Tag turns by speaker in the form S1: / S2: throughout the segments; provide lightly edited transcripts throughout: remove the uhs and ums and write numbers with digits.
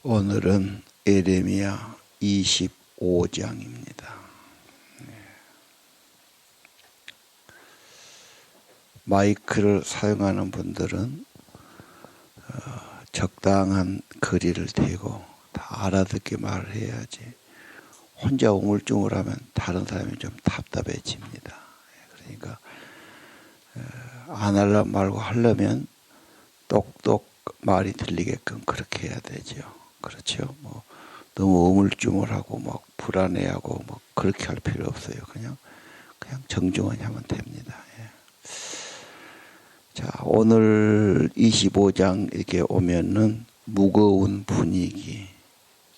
S1: 오늘은 예레미야 25장입니다. 마이크를 사용하는 분들은 적당한 거리를 대고 다 알아듣게 말을 해야지 혼자 우물쭈물하면 다른 사람이 좀 답답해집니다. 그러니까 안 하려면 말고 하려면 똑똑 말이 들리게끔 그렇게 해야 되죠. 그렇죠. 너무 우물쭈물하고 불안해하고 그렇게 할 필요 없어요. 그냥 정중하게 하면 됩니다. 예. 자, 오늘 25장 이렇게 오면은 무거운 분위기,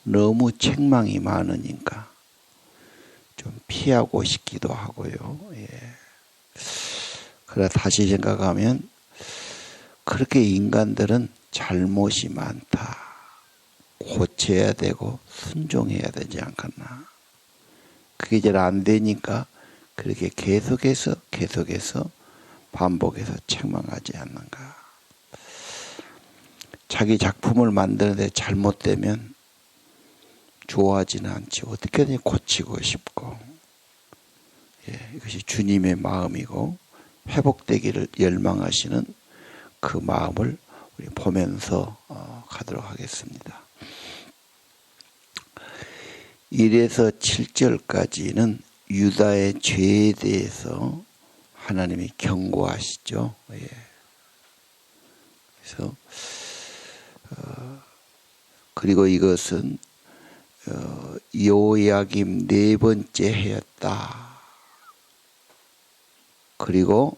S1: 너무 책망이 많으니까 좀 피하고 싶기도 하고요. 예. 그래 다시 생각하면 그렇게 인간들은 잘못이 많다. 고쳐야 되고 순종해야 되지 않겠나. 그게 잘 안 되니까 그렇게 계속해서 반복해서 책망하지 않는가. 자기 작품을 만드는데 잘못되면 좋아하지는 않지. 어떻게든 고치고 싶고. 예, 이것이 주님의 마음이고 회복되기를 열망하시는 그 마음을 우리 보면서 가도록 하겠습니다. 1에서 7절까지는 유다의 죄에 대해서 하나님이 경고하시죠. 예. 그래서 그리고 이것은 요야김 4번째 해였다. 그리고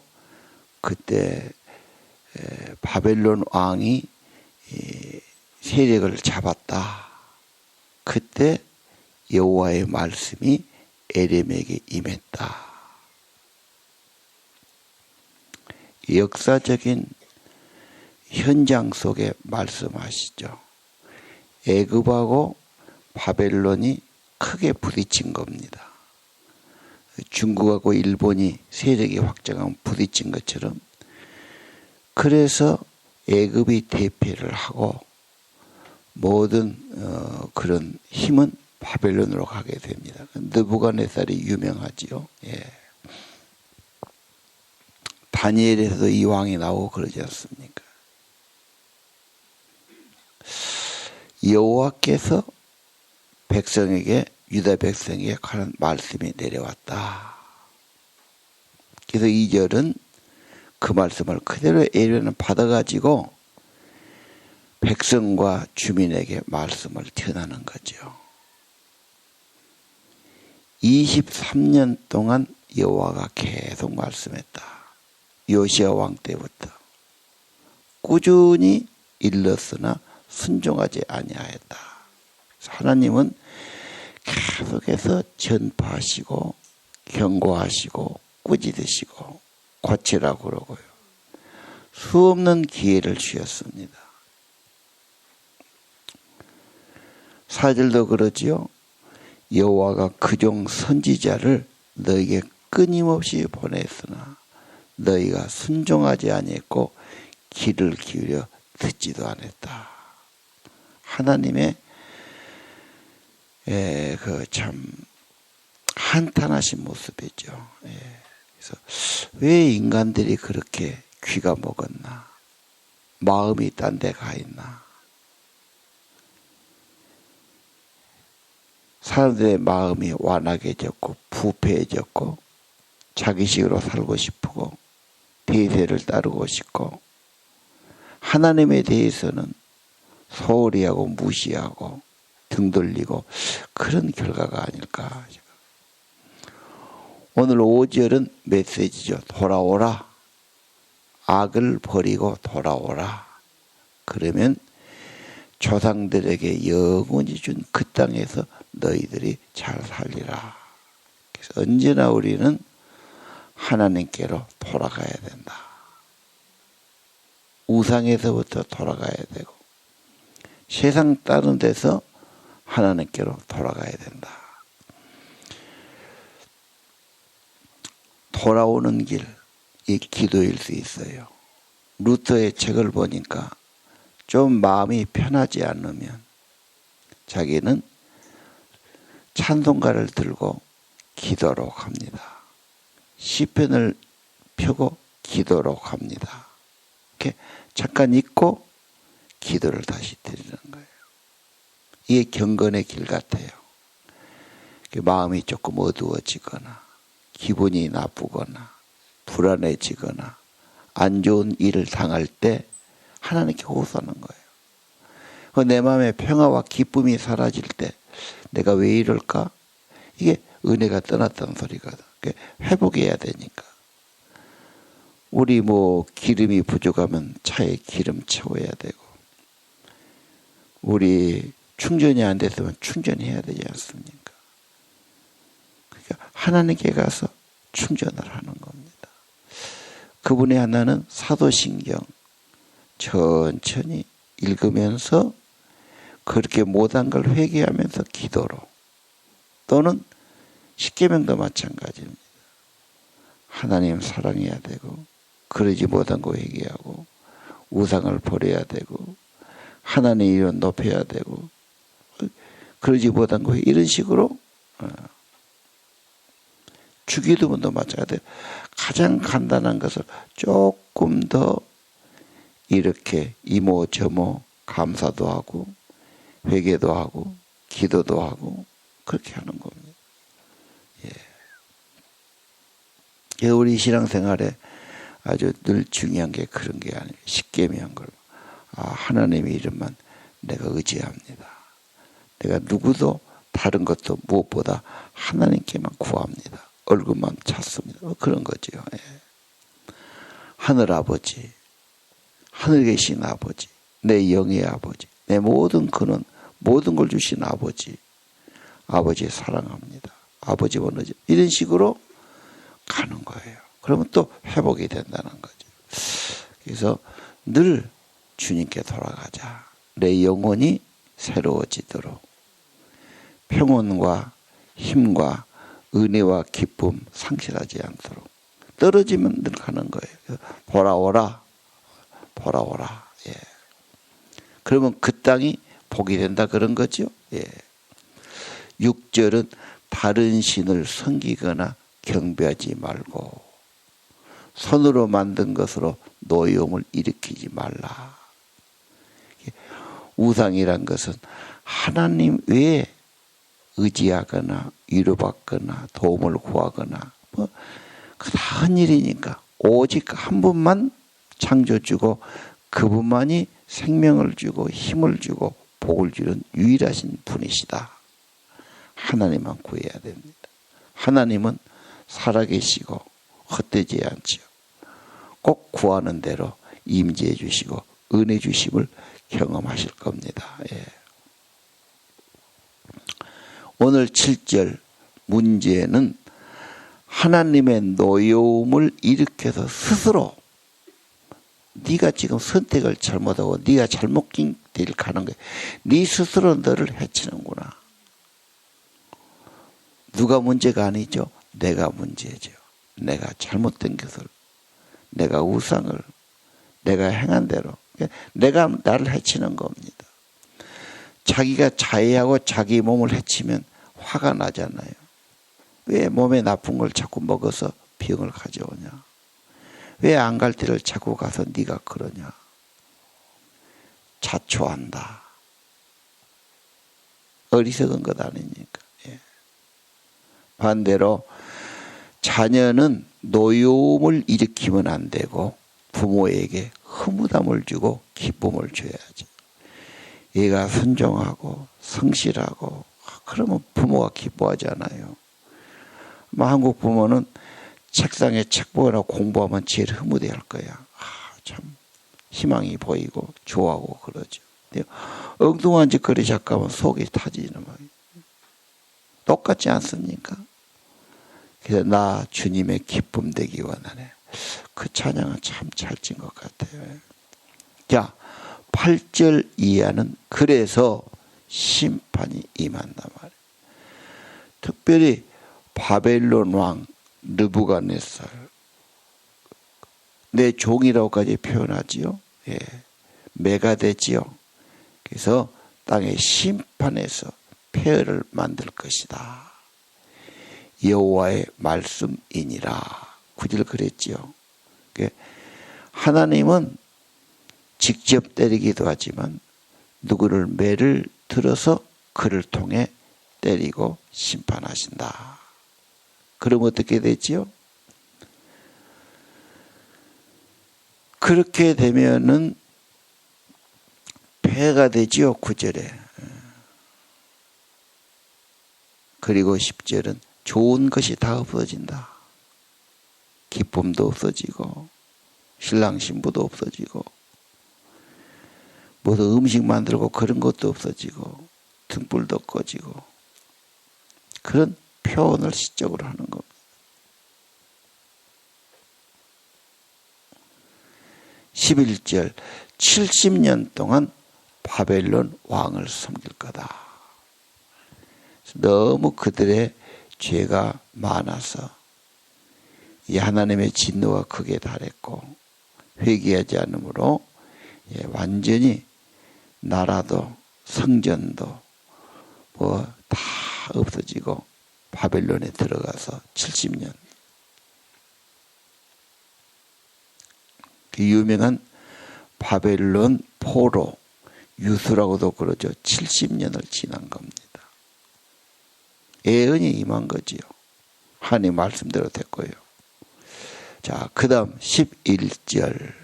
S1: 그때 바벨론 왕이 세력을 잡았다. 그때 여호와의 말씀이 에렘에게 임했다. 역사적인 현장 속에 말씀하시죠. 애굽하고 바벨론이 크게 부딪힌 겁니다. 중국하고 일본이 세력이 확장하면 부딪힌 것처럼 그래서 애굽이 대패를 하고 모든 그런 힘은 바벨론으로 가게 됩니다. 느부갓네살이 유명하지요. 예. 다니엘에서도 이 왕이 나오고 그러지 않습니까? 여호와께서 백성에게 유다 백성에게 하는 말씀이 내려왔다. 그래서 2절은 그 말씀을 그대로 에레미야는 받아가지고 백성과 주민에게 말씀을 전하는 거죠. 23년 동안 여호와가 계속 말씀했다. 요시야 왕 때부터 꾸준히 일렀으나 순종하지 아니하였다. 하나님은 계속해서 전파하시고 경고하시고 꾸짖으시고 고치라고 그러고요. 수없는 기회를 주셨습니다. 4절도 그러지요. 여호와가 그종 선지자를 너에게 끊임없이 보냈으나 너희가 순종하지 아니했고 귀를 기울여 듣지도 않았다. 하나님의 그 참 한탄하신 모습이죠. 그래서 왜 인간들이 그렇게 귀가 먹었나? 마음이 딴 데 가 있나? 사람들의 마음이 완악해졌고 부패해졌고 자기식으로 살고 싶고 대세를 따르고 싶고 하나님에 대해서는 소홀히 하고 무시하고 등 돌리고 그런 결과가 아닐까. 오늘 5절은 메시지죠. 돌아오라. 악을 버리고 돌아오라. 그러면 조상들에게 영원히 준 그 땅에서 너희들이 잘 살리라. 그래서 언제나 우리는 하나님께로 돌아가야 된다. 우상에서부터 돌아가야 되고 세상 다른 데서 하나님께로 돌아가야 된다. 돌아오는 길, 이 기도일 수 있어요. 루터의 책을 보니까 좀 마음이 편하지 않으면 자기는 찬송가를 들고 기도로 갑니다. 시편을 펴고 기도로 갑니다. 이렇게 잠깐 잊고 기도를 다시 드리는 거예요. 이게 경건의 길 같아요. 마음이 조금 어두워지거나 기분이 나쁘거나 불안해지거나 안 좋은 일을 당할 때 하나님께 호소하는 거예요. 내 마음에 평화와 기쁨이 사라질 때 내가 왜 이럴까? 이게 은혜가 떠났다는 소리거든. 회복해야 되니까. 우리 기름이 부족하면 차에 기름 채워야 되고, 우리 충전이 안 됐으면 충전해야 되지 않습니까? 그러니까 하나님께 가서 충전을 하는 겁니다. 그분의 하나는 사도신경 천천히 읽으면서 그렇게 못한 걸 회개하면서 기도로, 또는 십계명도 마찬가지입니다. 하나님 사랑해야 되고, 그러지 못한 거 회개하고, 우상을 버려야 되고, 하나님 이름 높여야 되고, 그러지 못한 거 이런 식으로 주기도문도 마찬가지예요. 가장 간단한 것을 조금 더 이렇게 이모저모 감사도 하고 회개도 하고 기도도 하고 그렇게 하는 겁니다. 예. 우리 신앙생활에 아주 늘 중요한 게 그런 게 아니에요. 십계명 걸. 하나님의 이름만 내가 의지합니다. 내가 누구도 다른 것도 무엇보다 하나님께만 구합니다. 얼굴만 찾습니다. 그런 거죠. 예. 하늘 아버지, 하늘에 계신 아버지, 내 영의 아버지, 내 모든 근원, 모든 걸 주신 아버지, 아버지 사랑합니다. 아버지 원하지. 이런 식으로 가는 거예요. 그러면 또 회복이 된다는 거죠. 그래서 늘 주님께 돌아가자. 내 영혼이 새로워지도록 평온과 힘과 은혜와 기쁨 상실하지 않도록. 떨어지면 늘 가는 거예요. 보라오라, 보라오라. 예. 그러면 그 땅이 복이 된다 그런 거죠. 예. 6절은 다른 신을 섬기거나 경배하지 말고 손으로 만든 것으로 노여움을 일으키지 말라. 우상이란 것은 하나님 외에 의지하거나 위로받거나 도움을 구하거나 다한 일이니까 오직 한 분만 창조주고 그분만이 생명을 주고 힘을 주고 복을 주는 유일하신 분이시다. 하나님만 구해야 됩니다. 하나님은 살아계시고 헛되지 않죠. 꼭 구하는 대로 임재해 주시고 은혜 주심을 경험하실 겁니다. 예. 오늘 7절 문제는 하나님의 노여움을 일으켜서 스스로 네가 지금 선택을 잘못하고 네가 잘못된 길 가는 거야. 네 스스로 너를 해치는구나. 누가 문제가 아니죠. 내가 문제죠. 내가 잘못된 것을, 내가 우상을, 내가 행한 대로 내가 나를 해치는 겁니다. 자기가 자해하고 자기 몸을 해치면 화가 나잖아요. 왜 몸에 나쁜 걸 자꾸 먹어서 병을 가져오냐. 왜 안 갈 데를 자꾸 가서 네가 그러냐. 자초한다. 어리석은 것 아닙니까? 예. 반대로 자녀는 노여움을 일으키면 안 되고 부모에게 흐뭇함을 주고 기쁨을 줘야지. 얘가 순종하고 성실하고 그러면 부모가 기뻐하잖아요. 한국 부모는 책상에 책 보거나 공부하면 제일 흐뭇해 할 거야. 참 희망이 보이고 좋아하고 그러죠. 엉뚱한 짓거리 잠깐만 속이 타지는 거예요. 똑같지 않습니까? 그래서 나 주님의 기쁨 되기 원하네. 그 찬양은 참 찰진 것 같아요. 자, 8절 이하는 그래서 심판이 임한단 말이에요. 특별히 바벨론 왕 느부갓네살 내 종이라고까지 표현하지요. 예, 매가 되지요. 그래서 땅의 심판에서 폐허를 만들 것이다. 여호와의 말씀이니라. 9절 그랬지요. 하나님은 직접 때리기도 하지만 누구를 매를 들어서 그를 통해 때리고 심판하신다. 그럼 어떻게 되지요? 그렇게 되면은 폐가 되지요. 9절에. 그리고 10절은 좋은 것이 다 없어진다. 기쁨도 없어지고 신랑 신부도 없어지고 무슨 음식 만들고 그런 것도 없어지고 등불도 꺼지고 그런 표현을 시적으로 하는 겁니다. 11절 70년 동안 바벨론 왕을 섬길 거다. 너무 그들의 죄가 많아서 이 하나님의 진노가 크게 달했고 회개하지 않으므로 완전히 나라도 성전도 뭐 다 없어지고 바벨론에 들어가서 70년 그 유명한 바벨론 포로 유수라고도 그러죠. 70년을 지난 겁니다. 예언이 임한 거지요. 하나님 말씀대로 됐고요. 자, 그 다음 11절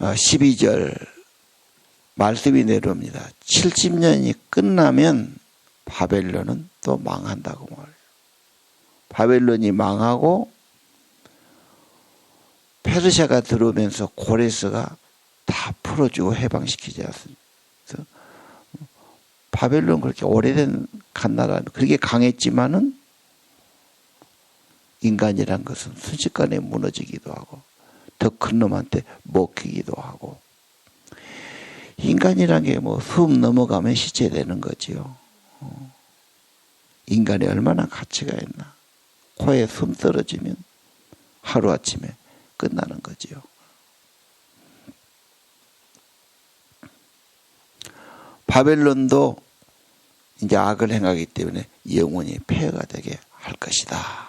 S1: 12절 말씀이 내려옵니다. 70년이 끝나면 바벨론은 또 망한다고 말해요. 바벨론이 망하고 페르시아가 들어오면서 고레스가 다 풀어주고 해방시키지 않습니까? 그래서 바벨론 그렇게 오래된 갓나라 그렇게 강했지만은 인간이란 것은 순식간에 무너지기도 하고 더 큰 놈한테 먹히기도 하고 인간이란 게 뭐 숨 넘어가면 시체 되는 거지요. 인간이 얼마나 가치가 있나. 코에 숨 떨어지면 하루아침에 끝나는 거지요. 바벨론도 이제 악을 행하기 때문에 영원히 폐허가 되게 할 것이다.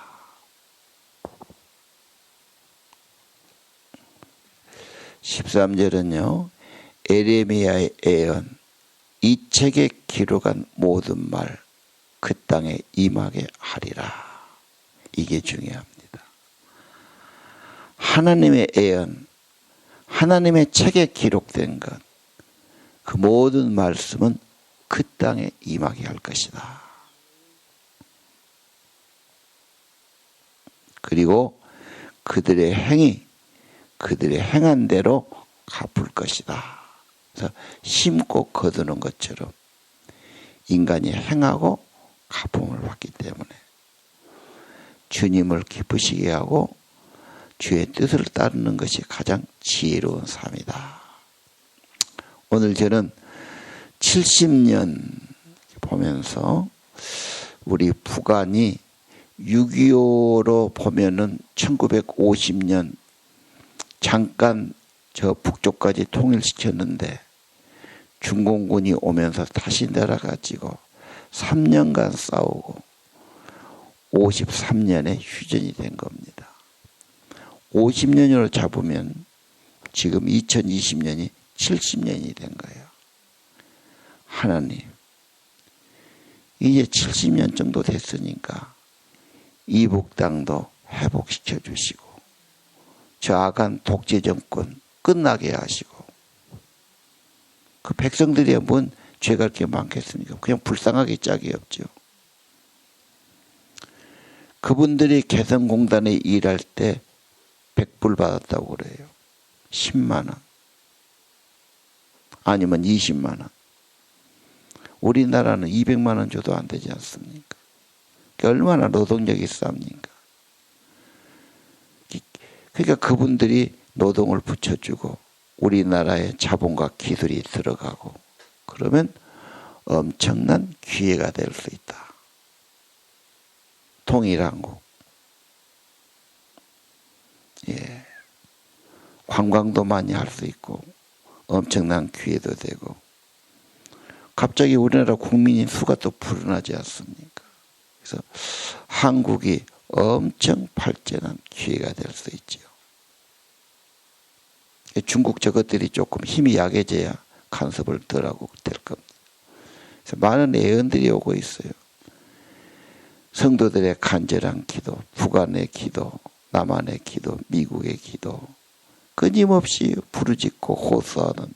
S1: 13절은요. 에레미야의 예언 이 책에 기록한 모든 말 그 땅에 임하게 하리라. 이게 중요합니다. 하나님의 예언 하나님의 책에 기록된 것 그 모든 말씀은 그 땅에 임하게 할 것이다. 그리고 그들의 행위 그들의 행한 대로 갚을 것이다. 그래서 심고 거두는 것처럼 인간이 행하고 갚음을 받기 때문에 주님을 기쁘시게 하고 주의 뜻을 따르는 것이 가장 지혜로운 삶이다. 오늘 저는 70년 보면서 우리 북한이 6.25로 보면은 1950년 잠깐 저 북쪽까지 통일시켰는데 중공군이 오면서 다시 내려가지고 3년간 싸우고 53년에 휴전이 된 겁니다. 50년으로 잡으면 지금 2020년이 70년이 된 거예요. 하나님 이제 70년 정도 됐으니까 이북 땅도 회복시켜 주시고 저 악한 독재 정권 끝나게 하시고 그 백성들이 뭔 죄가 그렇게 많겠습니까? 그냥 불쌍하게 짝이 없죠. 그분들이 개성공단에 일할 때 100불 받았다고 그래요. 10만 원 아니면 20만 원. 우리나라는 200만 원 줘도 안 되지 않습니까? 얼마나 노동력이 쌉니까? 그러니까 그분들이 노동을 붙여주고 우리나라의 자본과 기술이 들어가고 그러면 엄청난 기회가 될 수 있다. 통일한국. 예. 관광도 많이 할 수 있고 엄청난 기회도 되고, 갑자기 우리나라 국민인 수가 또 불어나지 않습니까? 그래서 한국이 엄청 발전한 기회가 될 수 있죠. 중국 저것들이 조금 힘이 약해져야 간섭을 덜하고 될 겁니다. 그래서 많은 예언들이 오고 있어요. 성도들의 간절한 기도, 북한의 기도, 남한의 기도, 미국의 기도, 끊임없이 부르짖고 호소하는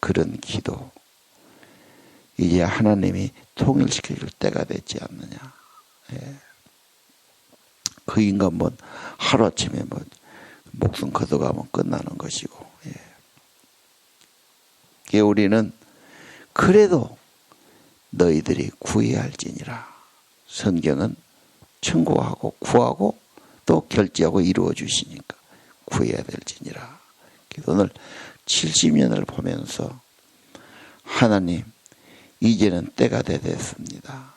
S1: 그런 기도, 이제 하나님이 통일시킬 때가 되지 않느냐. 예. 그 인간 뭐 하루아침에 뭐 목숨 걷어가면 끝나는 것이고, 예. 우리는 그래도 너희들이 구해야 할지니라. 성경은 청구하고 구하고 또 결제하고 이루어 주시니까 구해야 될지니라. 그래서 오늘 70년을 보면서 하나님, 이제는 때가 됐습니다.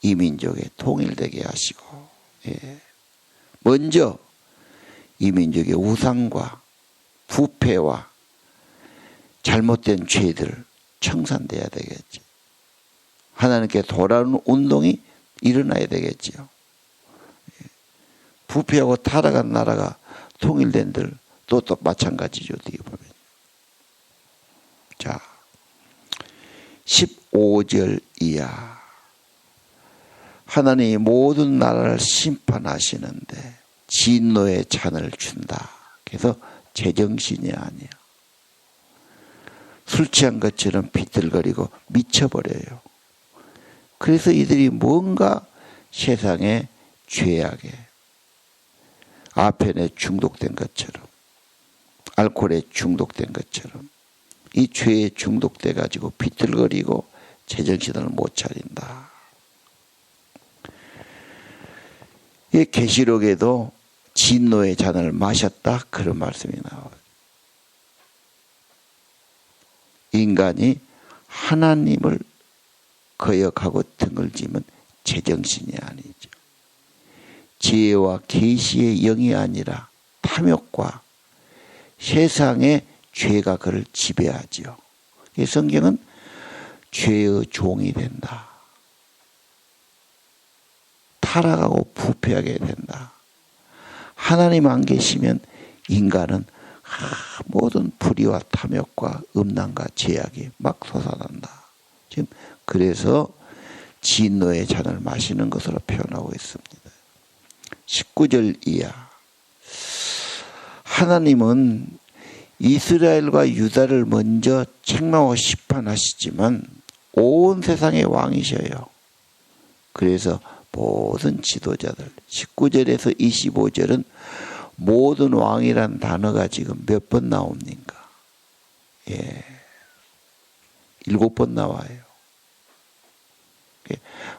S1: 이 민족에 통일되게 하시고, 예. 먼저 이 민족의 우상과 부패와 잘못된 죄들 청산돼야 되겠지. 하나님께 돌아오는 운동이 일어나야 되겠지요. 예. 부패하고 타락한 나라가 통일된 들 또 마찬가지죠. 어떻게 보면. 자, 15절 이하. 하나님이 모든 나라를 심판하시는데 진노의 잔을 준다. 그래서 제정신이 아니야. 술 취한 것처럼 비틀거리고 미쳐버려요. 그래서 이들이 뭔가 세상에 죄악에, 아펜에 중독된 것처럼, 알코올에 중독된 것처럼 이 죄에 중독돼 가지고 비틀거리고 제정신을 못 차린다. 이 계시록에도 진노의 잔을 마셨다, 그런 말씀이 나와요. 인간이 하나님을 거역하고 등을 지면 제정신이 아니죠. 지혜와 계시의 영이 아니라 탐욕과 세상의 죄가 그를 지배하지요. 이 성경은 죄의 종이 된다. 타락하고 부패하게 된다. 하나님 안 계시면 인간은 모든 불의와 탐욕과 음란과 죄악이 막 솟아난다. 지금 그래서 진노의 잔을 마시는 것으로 표현하고 있습니다. 19절 이하. 하나님은 이스라엘과 유다를 먼저 책망하고 심판하시지만 온 세상의 왕이셔요. 그래서 모든 지도자들, 19절에서 25절은 모든 왕이란 단어가 지금 몇 번 나옵니까? 예, 7번 나와요.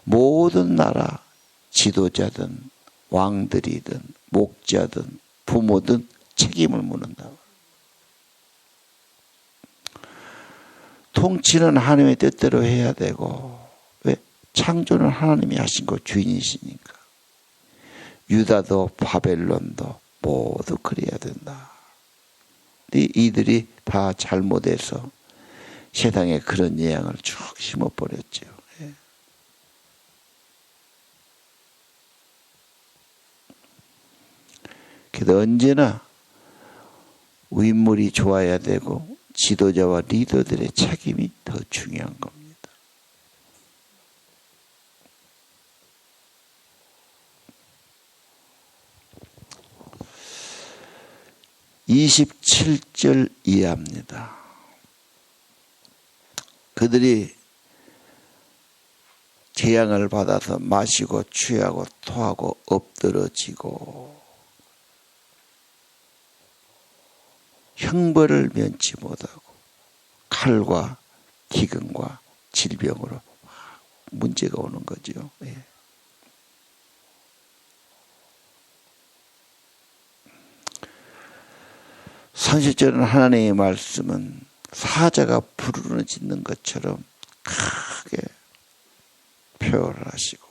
S1: 모든 나라 지도자든 왕들이든 목자든 부모든 책임을 묻는다. 통치는 하나님의 뜻대로 해야 되고, 왜? 창조는 하나님이 하신 거 주인이시니까. 유다도 바벨론도 모두 그래야 된다. 이들이 다 잘못해서 세상에 그런 예양을 쭉 심어버렸죠. 예. 그래도 언제나 윗물이 좋아야 되고 지도자와 리더들의 책임이 더 중요한 겁니다. (27절) 이해합니다. 그들이 재앙을 받아서 마시고 취하고 토하고 엎드러지고 형벌을 면치 못하고 칼과 기근과 질병으로 문제가 오는 거죠. 예. (30절은) 하나님의 말씀은 사자가 부르짖는 것처럼 크게 표현을 하시고,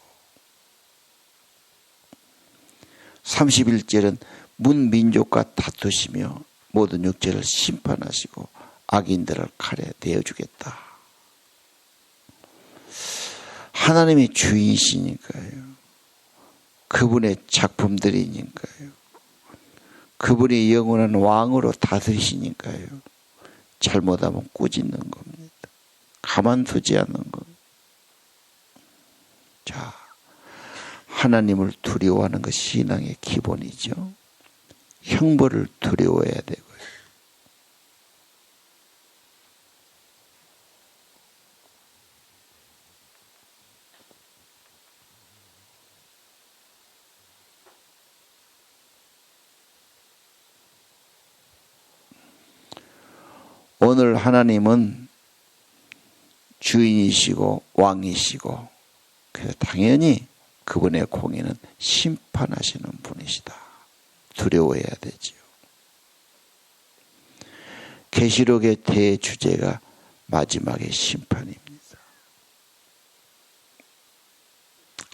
S1: 31절은 문 민족과 다투시며 모든 육체를 심판하시고 악인들을 칼에 대어주겠다. 하나님이 주인이시니까요. 그분의 작품들이니까요. 그분이 영원한 왕으로 다스리시니까요. 잘못하면 꾸짖는 겁니다. 가만두지 않는 겁니다. 자, 하나님을 두려워하는 것이 신앙의 기본이죠. 형벌을 두려워해야 되고요. 오늘 하나님은 주인이시고 왕이시고 그래서 당연히 그분의 공의는 심판하시는 분이시다. 두려워해야 되지요. 계시록의 대주제가 마지막의 심판입니다.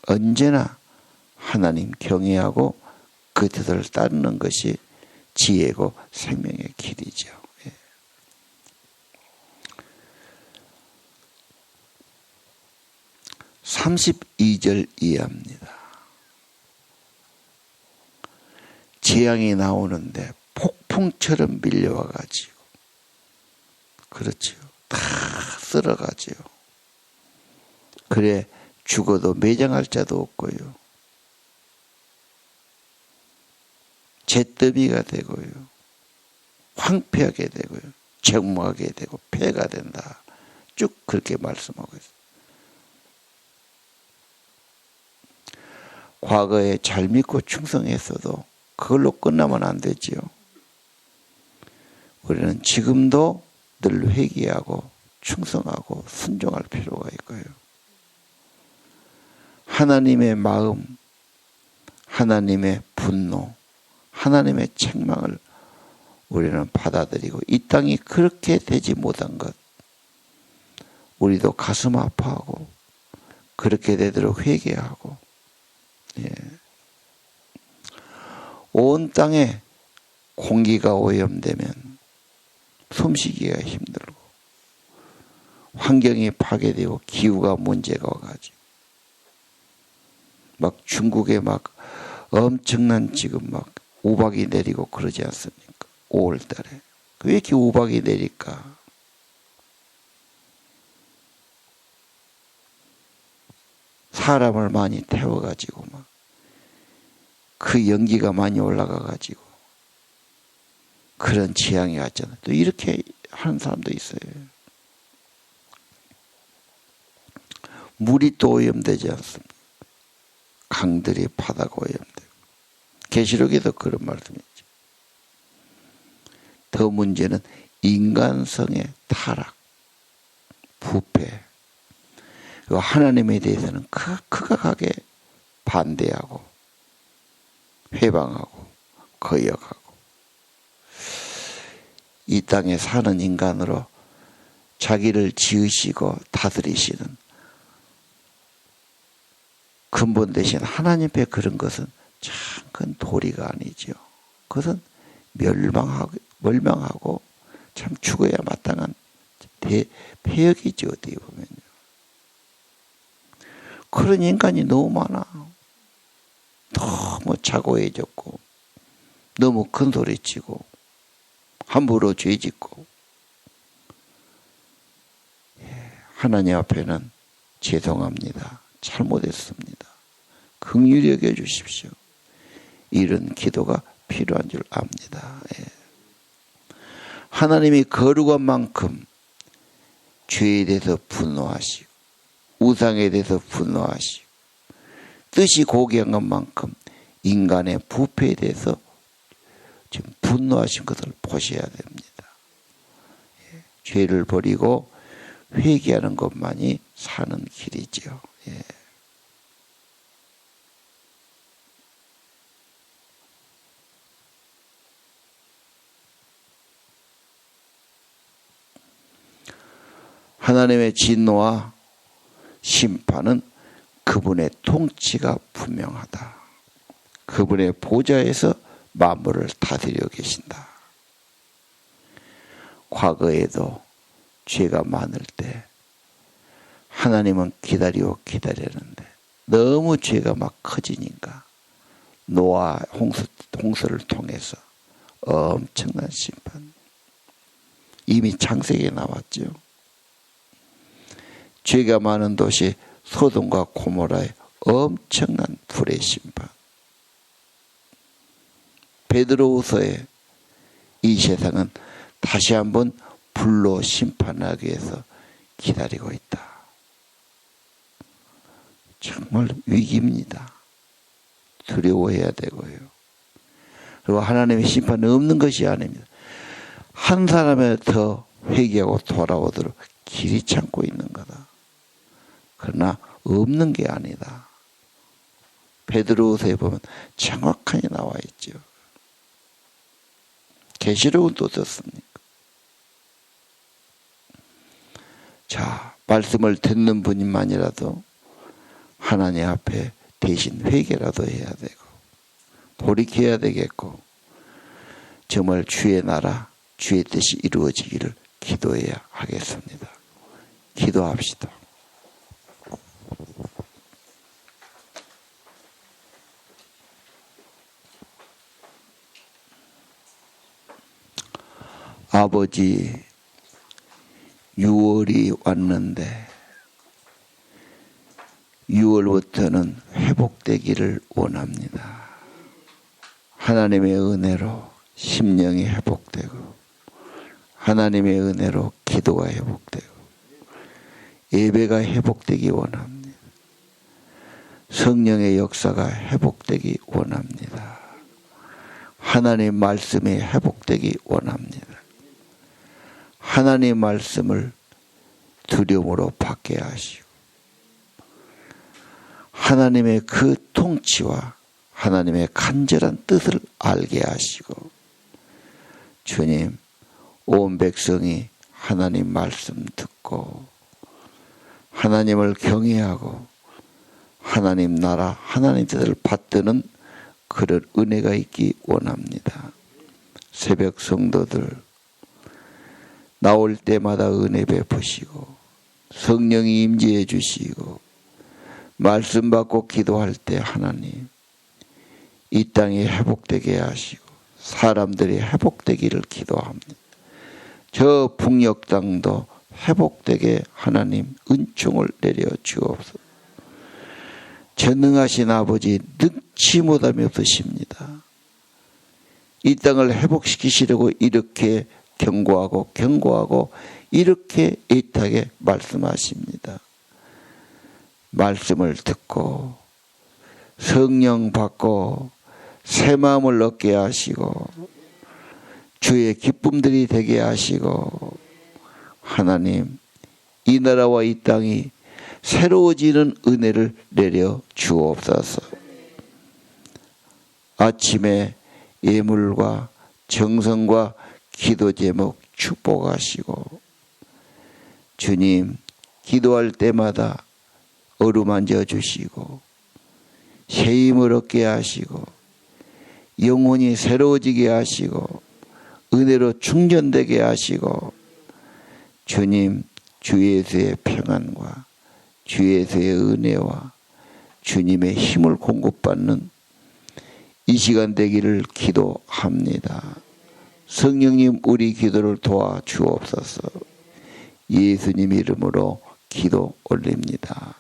S1: 언제나 하나님 경외하고 그 뜻을 따르는 것이 지혜고 생명의 길이죠. 32절 이해합니다. 재앙이 나오는데 폭풍처럼 밀려와가지고 그렇지요. 다 쓸어가지요. 그래 죽어도 매장할 자도 없고요. 잿더미가 되고요. 황폐하게 되고요. 적막하게 되고 폐가 된다. 쭉 그렇게 말씀하고 있어요. 과거에 잘 믿고 충성했어도 그걸로 끝나면 안 되지요. 우리는 지금도 늘 회개하고 충성하고 순종할 필요가 있고요. 하나님의 마음, 하나님의 분노, 하나님의 책망을 우리는 받아들이고 이 땅이 그렇게 되지 못한 것 우리도 가슴 아파하고 그렇게 되도록 회개하고 예. 온 땅에 공기가 오염되면 숨쉬기가 힘들고 환경이 파괴되고 기후가 문제가 와가지고 막 중국에 막 엄청난 지금 막 우박이 내리고 그러지 않습니까? 5월 달에. 왜 이렇게 우박이 내릴까? 사람을 많이 태워가지고 막 그 연기가 많이 올라가가지고 그런 재앙이 왔잖아요. 또 이렇게 하는 사람도 있어요. 물이 또 오염되지 않습니까? 강들이 바다가 오염되고 계시록에도 그런 말씀이죠. 더 문제는 인간성의 타락, 부패. 하나님에 대해서는 극악하게 반대하고 회방하고 거역하고 이 땅에 사는 인간으로 자기를 지으시고 다스리시는 근본 대신 하나님 앞에 그런 것은 참 큰 도리가 아니죠. 그것은 멸망하고 참 죽어야 마땅한 폐역이죠. 어떻게 보면요. 그런 인간이 너무 많아. 너무 자고해졌고 너무 큰 소리치고 함부로 죄짓고 하나님 앞에는 죄송합니다. 잘못했습니다. 긍휼히 여겨주십시오. 이런 기도가 필요한 줄 압니다. 하나님이 거룩한 만큼 죄에 대해서 분노하시고 우상에 대해서 분노하시고 뜻이 고귀한 것만큼 인간의 부패에 대해서 지금 분노하신 것을 보셔야 됩니다. 죄를 버리고 회개하는 것만이 사는 길이죠. 하나님의 진노와 심판은 그분의 통치가 분명하다. 그분의 보좌에서 만물을 다스리고 계신다. 과거에도 죄가 많을 때 하나님은 기다렸는데 너무 죄가 막 커지니까 노아 홍수를 통해서 엄청난 심판, 이미 창세기에 나왔죠. 죄가 많은 도시 소돔과 고모라의 엄청난 불의 심판. 베드로후서에 이 세상은 다시 한번 불로 심판하기 위해서 기다리고 있다. 정말 위기입니다. 두려워해야 되고요. 그리고 하나님의 심판은 없는 것이 아닙니다. 한 사람에 더 회개하고 돌아오도록 길이 참고 있는 거다. 그러나 없는 게 아니다. 베드로후서에 보면 정확하게 나와 있죠. 계시록은 또 어떻습니까? 자, 말씀을 듣는 분만이라도 하나님 앞에 대신 회개라도 해야 되고 돌이켜야 되겠고 정말 주의 나라, 주의 뜻이 이루어지기를 기도해야 하겠습니다. 기도합시다. 아버지, 6월이 왔는데 6월부터는 회복되기를 원합니다. 하나님의 은혜로 심령이 회복되고 하나님의 은혜로 기도가 회복되고 예배가 회복되기 원합니다. 성령의 역사가 회복되기 원합니다. 하나님 말씀이 회복되기 원합니다. 하나님 말씀을 두려움으로 받게 하시고 하나님의 그 통치와 하나님의 간절한 뜻을 알게 하시고 주님, 온 백성이 하나님 말씀 듣고 하나님을 경외하고 하나님 나라, 하나님 뜻을 받드는 그런 은혜가 있기 원합니다. 새벽 성도들 나올 때마다 은혜 베푸시고 성령이 임재해 주시고 말씀 받고 기도할 때 하나님 이 땅이 회복되게 하시고 사람들이 회복되기를 기도합니다. 저 북녘 땅도 회복되게 하나님 은총을 내려 주옵소서. 전능하신 아버지 능치 못함이 없으십니다. 이 땅을 회복시키시려고 이렇게 경고하고 이렇게 애타게 말씀하십니다. 말씀을 듣고 성령 받고 새 마음을 얻게 하시고 주의 기쁨들이 되게 하시고 하나님 이 나라와 이 땅이 새로워지는 은혜를 내려 주옵소서. 아침에 예물과 정성과 기도 제목 축복하시고 주님 기도할 때마다 어루만져 주시고 새 힘을 얻게 하시고 영혼이 새로워지게 하시고 은혜로 충전되게 하시고 주님 주 예수의 평안과 주 예수의 은혜와 주님의 힘을 공급받는 이 시간 되기를 기도합니다. 성령님 우리 기도를 도와주옵소서. 예수님 이름으로 기도 올립니다.